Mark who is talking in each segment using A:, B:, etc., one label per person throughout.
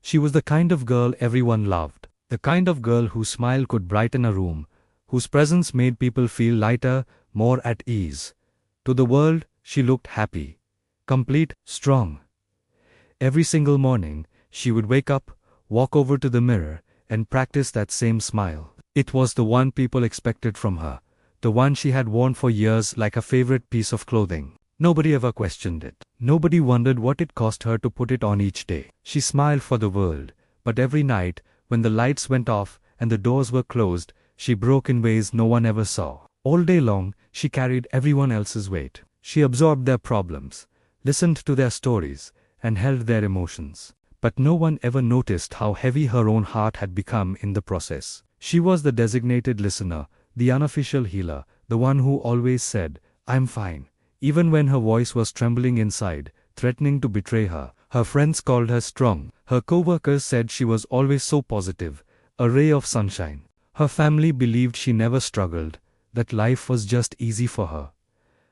A: She was the kind of girl everyone loved. The kind of girl whose smile could brighten a room, whose presence made people feel lighter, more at ease. To the world, she looked happy, complete, strong. Every single morning, she would wake up, walk over to the mirror, and practice that same smile. It was the one people expected from her, the one she had worn for years like a favorite piece of clothing. Nobody ever questioned it. Nobody wondered what it cost her to put it on each day. She smiled for the world, but every night, when the lights went off and the doors were closed, she broke in ways no one ever saw. All day long, she carried everyone else's weight. She absorbed their problems, listened to their stories, and held their emotions. But no one ever noticed how heavy her own heart had become in the process. She was the designated listener, the unofficial healer, the one who always said, "I'm fine," even when her voice was trembling inside, threatening to betray her. Her friends called her strong. Her co-workers said she was always so positive, a ray of sunshine. Her family believed she never struggled, that life was just easy for her.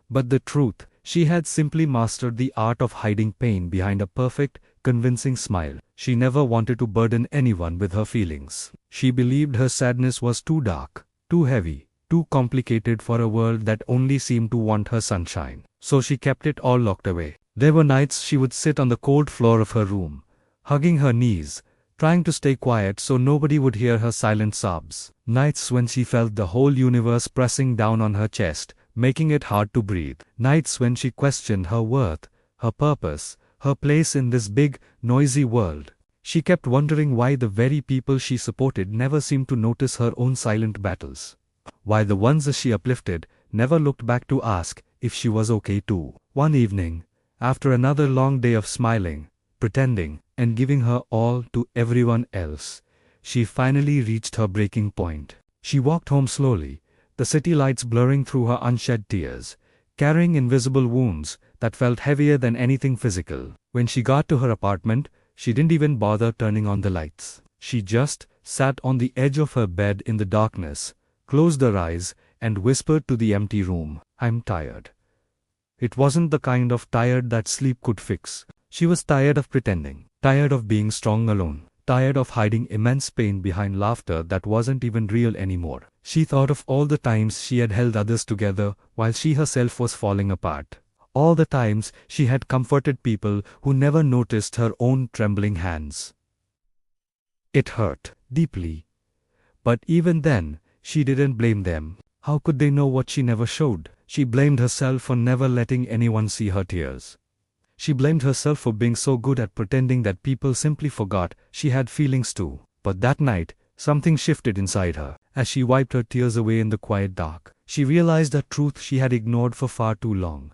A: But the truth, she had simply mastered the art of hiding pain behind a perfect, convincing smile. She never wanted to burden anyone with her feelings. She believed her sadness was too dark, too heavy, too complicated for a world that only seemed to want her sunshine. So she kept it all locked away. There were nights she would sit on the cold floor of her room, hugging her knees, trying to stay quiet so nobody would hear her silent sobs. Nights when she felt the whole universe pressing down on her chest, making it hard to breathe. Nights when she questioned her worth, her purpose, her place in this big, noisy world. She kept wondering why the very people she supported never seemed to notice her own silent battles. Why the ones she uplifted never looked back to ask if she was okay too. One evening, after another long day of smiling, pretending, and giving her all to everyone else, she finally reached her breaking point. She walked home slowly, the city lights blurring through her unshed tears, carrying invisible wounds that felt heavier than anything physical. When she got to her apartment, she didn't even bother turning on the lights. She just sat on the edge of her bed in the darkness, closed her eyes, and whispered to the empty room, "I'm tired." It wasn't the kind of tired that sleep could fix. She was tired of pretending, tired of being strong alone, tired of hiding immense pain behind laughter that wasn't even real anymore. She thought of all the times she had held others together while she herself was falling apart. All the times she had comforted people who never noticed her own trembling hands. It hurt deeply. But even then, she didn't blame them. How could they know what she never showed? She blamed herself for never letting anyone see her tears. She blamed herself for being so good at pretending that people simply forgot she had feelings too. But that night, something shifted inside her. As she wiped her tears away in the quiet dark, she realized a truth she had ignored for far too long.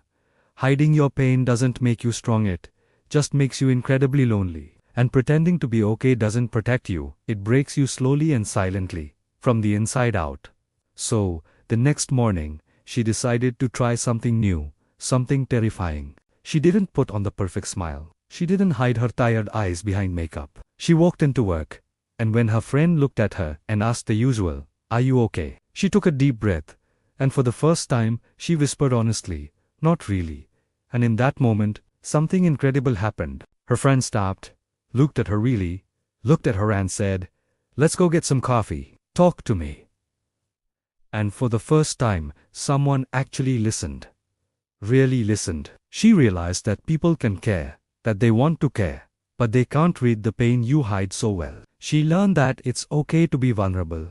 A: Hiding your pain doesn't make you strong, it just makes you incredibly lonely. And pretending to be okay doesn't protect you, it breaks you slowly and silently, from the inside out. So, the next morning, she decided to try something new, something terrifying. She didn't put on the perfect smile. She didn't hide her tired eyes behind makeup. She walked into work, and when her friend looked at her and asked the usual, "Are you okay?" she took a deep breath, and for the first time, she whispered honestly, "Not really." And in that moment, something incredible happened. Her friend stopped, looked at her and said, "Let's go get some coffee. Talk to me." And for the first time, someone actually listened. Really listened. She realized that people can care, that they want to care, but they can't read the pain you hide so well. She learned that it's okay to be vulnerable.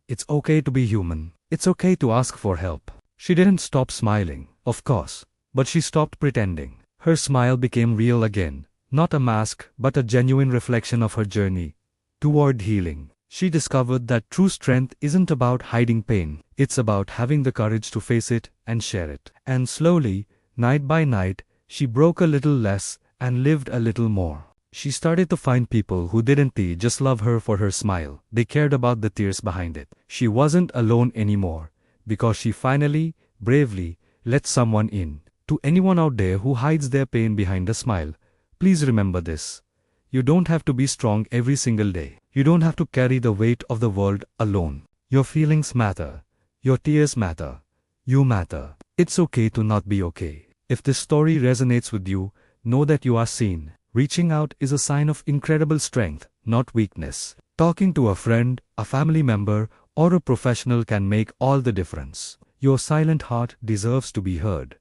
A: It's okay to be human. It's okay to ask for help. She didn't stop smiling, of course, but she stopped pretending. Her smile became real again, not a mask, but a genuine reflection of her journey toward healing. She discovered that true strength isn't about hiding pain, it's about having the courage to face it and share it. And slowly, night by night, she broke a little less and lived a little more. She started to find people who didn't just love her for her smile, they cared about the tears behind it. She wasn't alone anymore, because she finally, bravely, let someone in. To anyone out there who hides their pain behind a smile, please remember this. You don't have to be strong every single day. You don't have to carry the weight of the world alone. Your feelings matter. Your tears matter. You matter. It's okay to not be okay. If this story resonates with you, know that you are seen, Reaching out is a sign of incredible strength, not weakness. Talking to a friend, a family member, or a professional can make all the difference. Your silent heart deserves to be heard.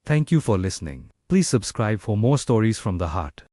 A: Thank you for listening. Please subscribe for more stories from the heart.